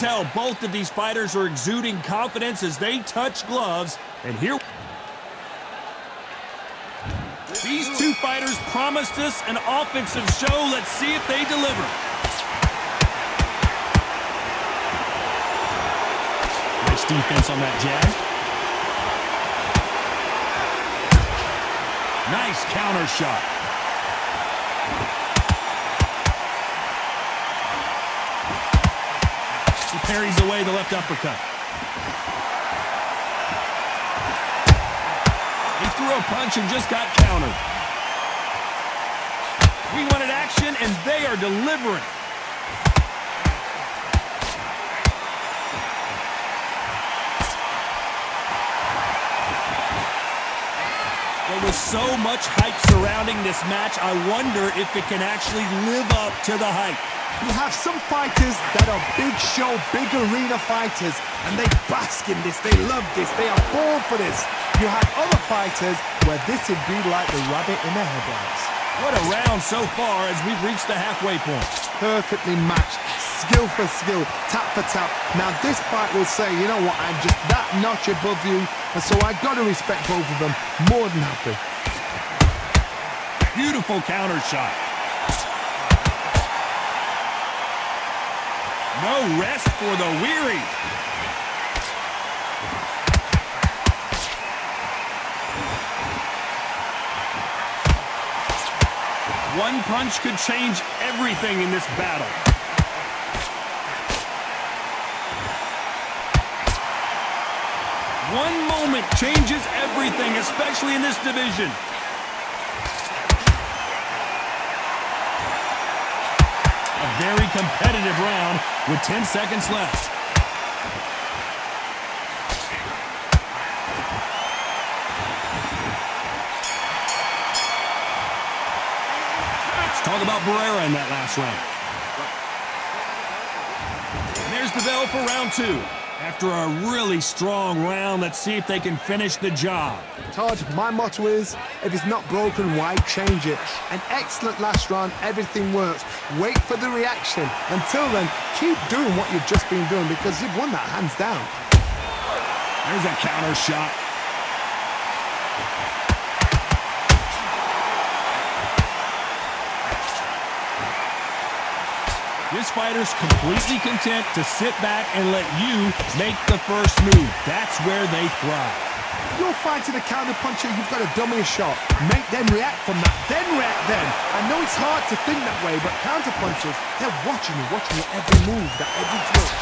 Tell both of these fighters are exuding confidence as they touch gloves. And here, these two fighters promised us an offensive show. Let's see if they deliver. Nice defense on that jab. Nice counter shot. He parries away the left uppercut. He threw a punch and just got countered. We wanted action, and they are delivering. There was so much hype surrounding this match, I wonder if it can actually live up to the hype. You have some fighters that are big show, big arena fighters, and they bask in this, they love this, they are born for this. You have other fighters where this would be like the rabbit in the headlights. What a round so far as we've reached the halfway point. Perfectly matched, skill for skill, tap for tap. Now this fight will say, you know what, I'm just that notch above you, and so I got to respect both of them. More than happy. Beautiful counter shot. No rest for the weary. One punch could change everything in this battle. One moment changes everything, especially in this division. A very competitive round with 10 seconds left. Let's talk about Barrera in that last round. And there's the bell for round two. After a really strong round, let's see if they can finish the job. Todd, my motto is, if it's not broken, why change it? An excellent last round, everything works. Wait for the reaction. Until then, keep doing what you've just been doing because you've won that hands down. There's a counter shot. This fighter's completely content to sit back and let you make the first move. That's where they thrive. You're fighting a counter-puncher, you've got to dummy a shot. Make them react from that, then react then. I know it's hard to think that way, but counter-punchers, they're watching your every move, that every twitch.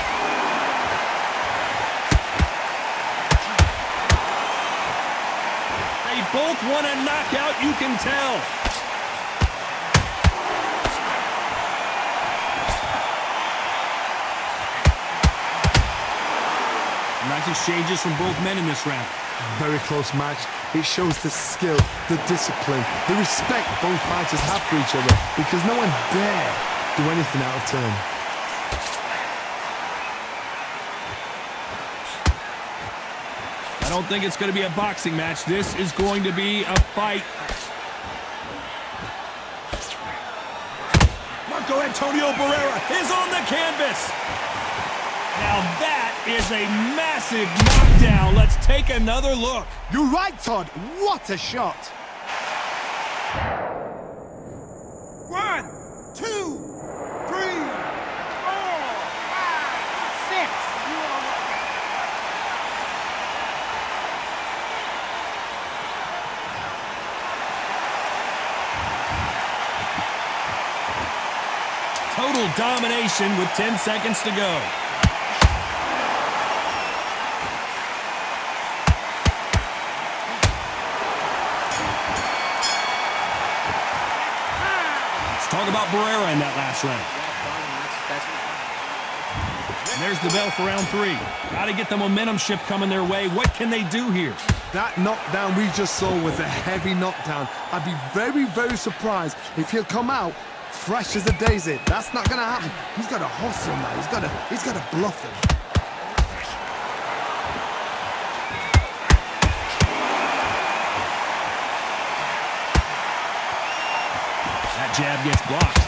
They both want a knockout, you can tell. Nice exchanges from both men in this round. Very close match. It shows the skill, the discipline, the respect both fighters have for each other because no one dare do anything out of turn. I don't think it's going to be a boxing match. This is going to be a fight. Marco Antonio Barrera is on the canvas. Now that is a massive knockdown. Let's take another look. You're right, Todd. What a shot. 1, 2, 3, 4, 5, 6. Total domination with 10 seconds to go. Talk about Barrera in that last round. And there's the bell for round three. Got to get the momentum shift coming their way. What can they do here? That knockdown we just saw was a heavy knockdown. I'd be very, very surprised if he'll come out fresh as a daisy. That's not going to happen. He's got to hustle now. He's got to bluff him. That jab gets blocked.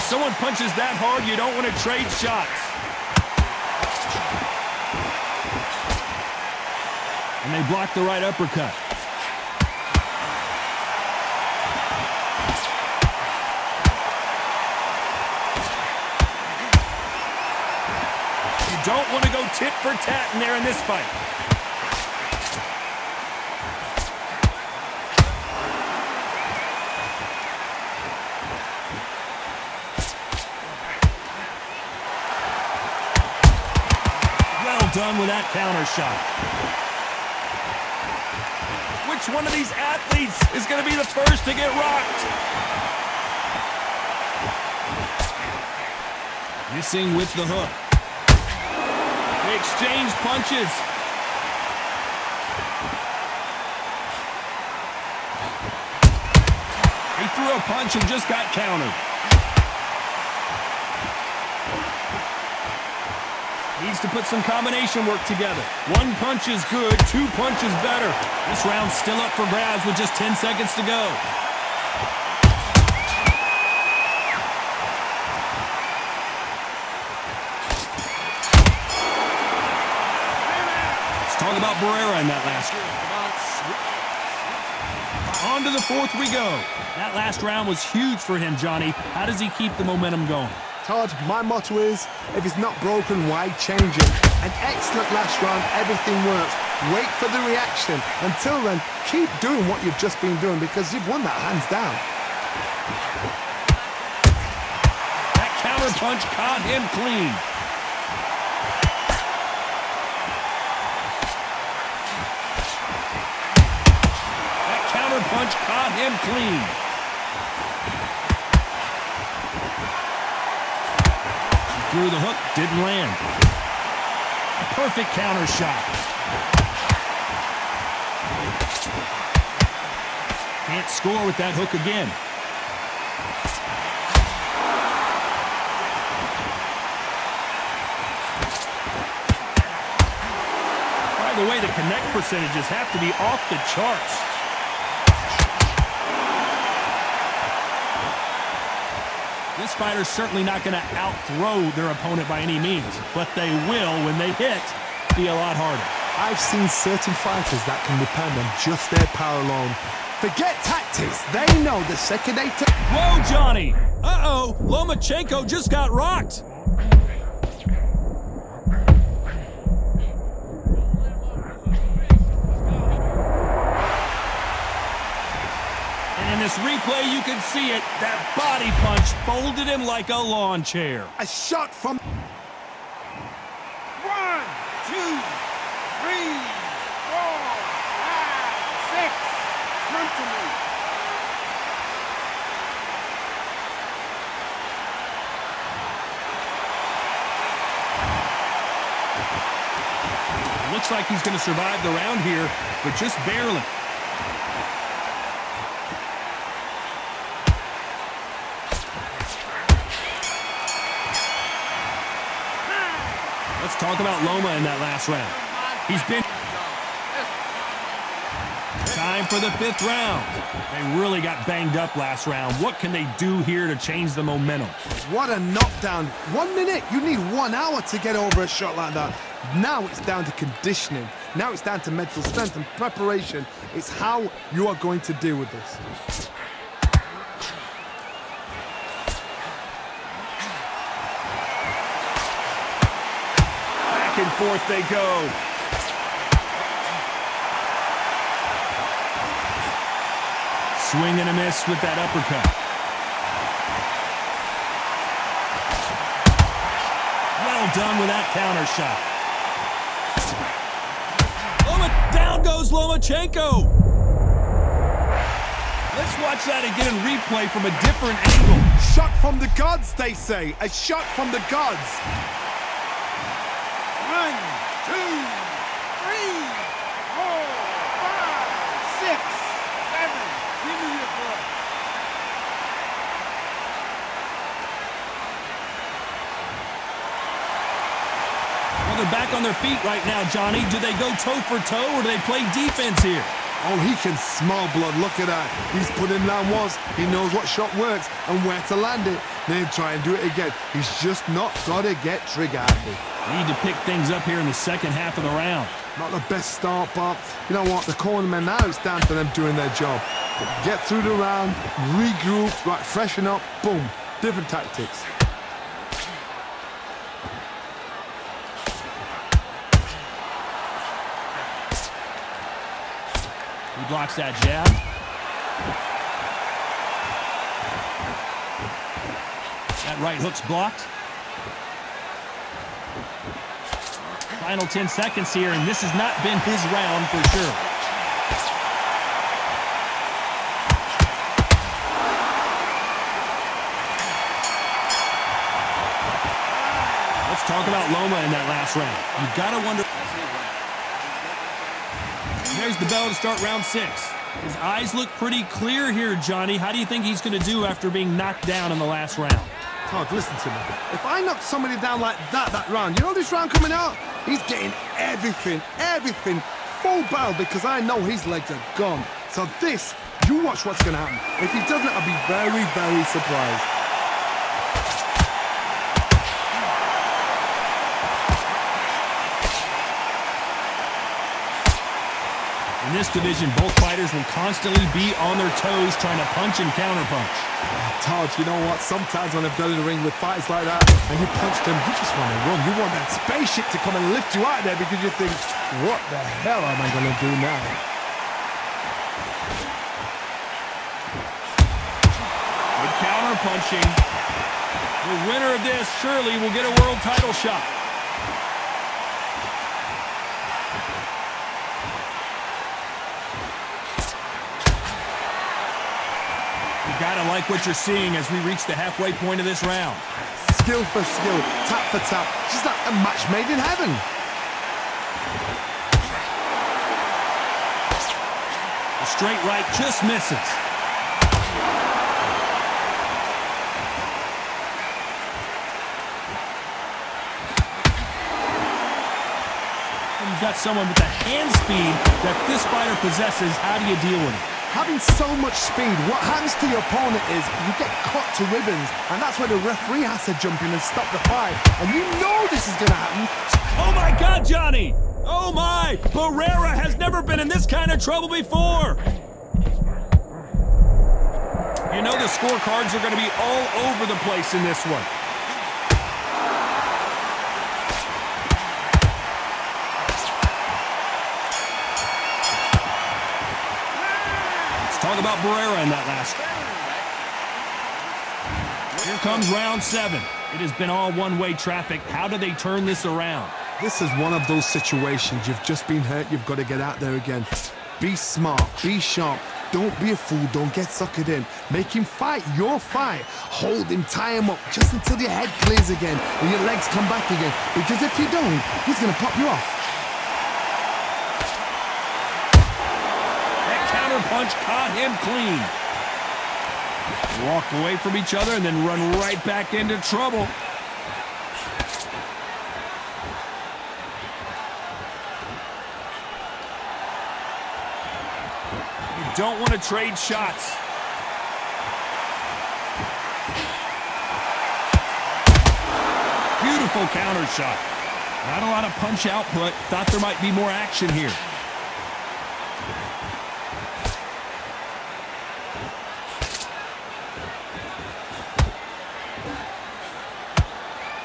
someone punches that hard, you don't want to trade shots. And they block the right uppercut. You don't want to go tit for tat in there in this fight. Well done with that counter shot. Which one of these athletes is going to be the first to get rocked? Missing with the hook. They exchange punches. He threw a punch and just got countered. Needs to put some combination work together. One punch is good, two punches better. This round's still up for grabs with just 10 seconds to go. Let's talk about Barrera in that last round. On to the fourth we go. That last round was huge for him, Johnny. How does he keep the momentum going? Todd, my motto is, if it's not broken, why change it? An excellent last round, everything works. Wait for the reaction. Until then, keep doing what you've just been doing because you've won that hands down. That counter punch caught him clean. That counter punch caught him clean. Through the hook, didn't land. A perfect counter shot. Can't score with that hook again. By the way, the connect percentages have to be off the charts. This fighter's certainly not going to out-throw their opponent by any means, but they will, when they hit, be a lot harder. I've seen certain fighters that can depend on just their power alone. Forget tactics. They know the second they... Whoa, Johnny! Uh-oh, Lomachenko just got rocked. In this replay, you can see it. That body punch folded him like a lawn chair. A shot from... 1, 2, 3, 4, 5, 6. Come to me. Looks like he's going to survive the round here, but just barely. Let's talk about Loma in that last round. He's been... Time for the fifth round. They really got banged up last round. What can they do here to change the momentum? What a knockdown. 1 minute, you need 1 hour to get over a shot like that. Now it's down to conditioning. Now it's down to mental strength and preparation. It's how you are going to deal with this. Back and forth they go. Swing and a miss with that uppercut. Well done with that counter shot. Down goes Lomachenko. Let's watch that again in replay from a different angle. Shot from the gods, they say. A shot from the gods. 1, 2, 3, 4, 5, 6, 7. Give me your blood. Well, they're back on their feet right now, Johnny. Do they go toe for toe or do they play defense here? Oh, he can smell blood. Look at that. He's putting down once. He knows what shot works and where to land it. Then try and do it again. He's just not got to get trigger happy. Need to pick things up here in the second half of the round. Not the best start, but you know what? The cornermen now, it's down to them doing their job. Get through the round, regroup, right, freshen up, boom. Different tactics. He blocks that jab. That right hook's blocked. Final 10 seconds here, and this has not been his round for sure. Let's talk about Loma in that last round. You've got to wonder. There's the bell to start round 6. His eyes look pretty clear here, Johnny. How do you think he's going to do after being knocked down in the last round? Todd, listen to me. If I knock somebody down like that round, you know this round coming out? He's getting everything, full barrel because I know his legs are gone. So this, you watch what's going to happen. If he doesn't, I'll be very, very surprised. In this division, both fighters will constantly be on their toes trying to punch and counterpunch. Todd, you know what? Sometimes when I've done in the ring with fighters like that, and you punch them, you just want to run. You want that spaceship to come and lift you out there because you think, what the hell am I going to do now? Good counterpunching. The winner of this surely will get a world title shot. Gotta like what you're seeing as we reach the halfway point of this round. Skill for skill, tap for tap, just like a match made in heaven. The straight right just misses. When you've got someone with the hand speed that this fighter possesses, how do you deal with it? Having so much speed, what happens to your opponent is you get cut to ribbons, and that's where the referee has to jump in and stop the fight. And you know this is going to happen. Oh my God, Johnny! Oh my! Barrera has never been in this kind of trouble before! You know the scorecards are going to be all over the place in this one. Talk about Barrera in that last round. Here comes round 7. It has been all one-way traffic. How do they turn this around? This is one of those situations. You've just been hurt. You've got to get out there again. Be smart. Be sharp. Don't be a fool. Don't get suckered in. Make him fight your fight. Hold him, tie him up just until your head clears again and your legs come back again. Because if you don't, he's going to pop you off. Punch caught him clean. Walk away from each other and then run right back into trouble. You don't want to trade shots. Beautiful counter shot. Not a lot of punch output. Thought there might be more action here.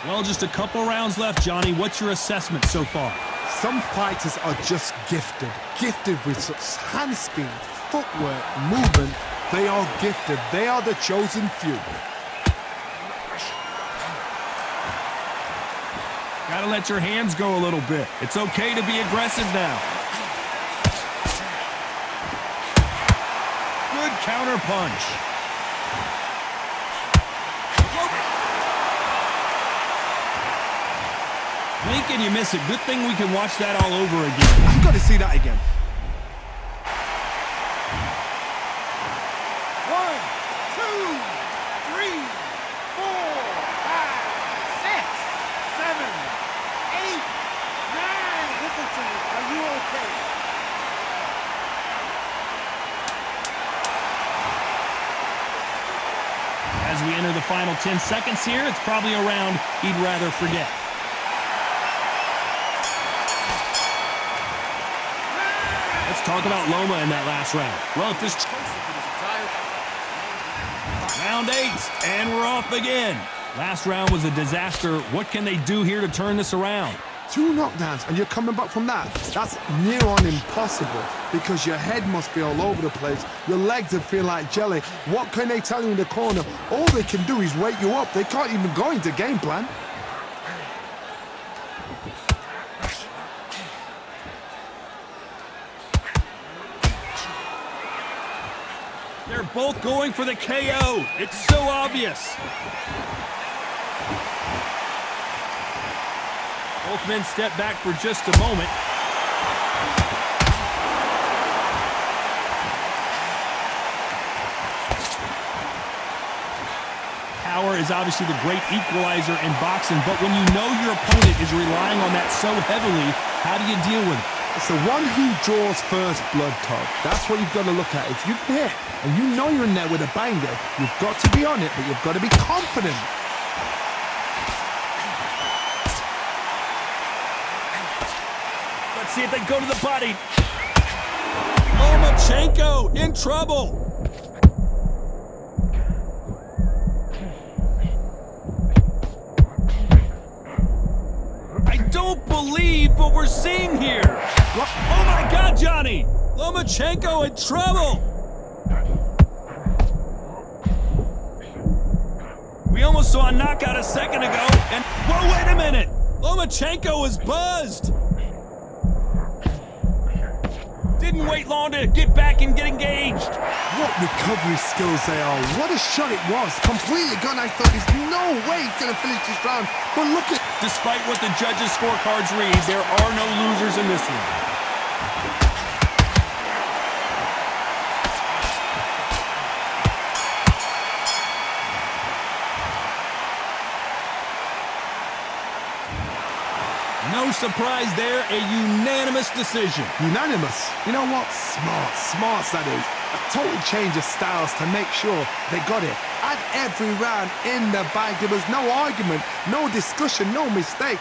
Well, just a couple rounds left, Johnny. What's your assessment so far? Some fighters are just gifted. Gifted with such hand speed, footwork, movement. They are gifted. They are the chosen few. Gotta let your hands go a little bit. It's okay to be aggressive now. Good counter punch. Blink and you miss it. Good thing we can watch that all over again. I've got to see that again. 1, 2, 3, 4, 5, 6, 7, 8, 9. Listen to me. Are you okay? enter the final 10 seconds here. It's probably a round he'd rather forget. Let's talk about Loma in that last round. Well, if this round 8, and we're off again. Last round was a disaster. What can they do here to turn this around? 2 knockdowns and you're coming back from that. That's near on impossible because your head must be all over the place. Your legs would feel like jelly. What can they tell you in the corner? All they can do is wake you up. They can't even go into game plan. They're both going for the KO. It's so obvious. Both men step back for just a moment. Power is obviously the great equalizer in boxing, but when you know your opponent is relying on that so heavily, how do you deal with it? It's the one who draws first blood, Todd. That's what you've got to look at. If you hit and you know you're in there with a banger, you've got to be on it, but you've got to be confident. Let's see if they go to the body. Lomachenko in trouble. I don't believe what we're seeing here. Oh my God, Johnny! Lomachenko in trouble. We almost saw a knockout a second ago, and whoa, wait a minute! Lomachenko is buzzed. Didn't wait long to get back and get engaged. What recovery skills they are. What a shot it was. Completely gone. I thought there's no way he's going to finish this round. But look at... Despite what the judges' scorecards read, there are no losers in this one. No surprise there, a unanimous decision. Unanimous? You know what? Smart. Smart, that is. A total change of styles to make sure they got it. At every round in the bag, there was no argument, no discussion, no mistake.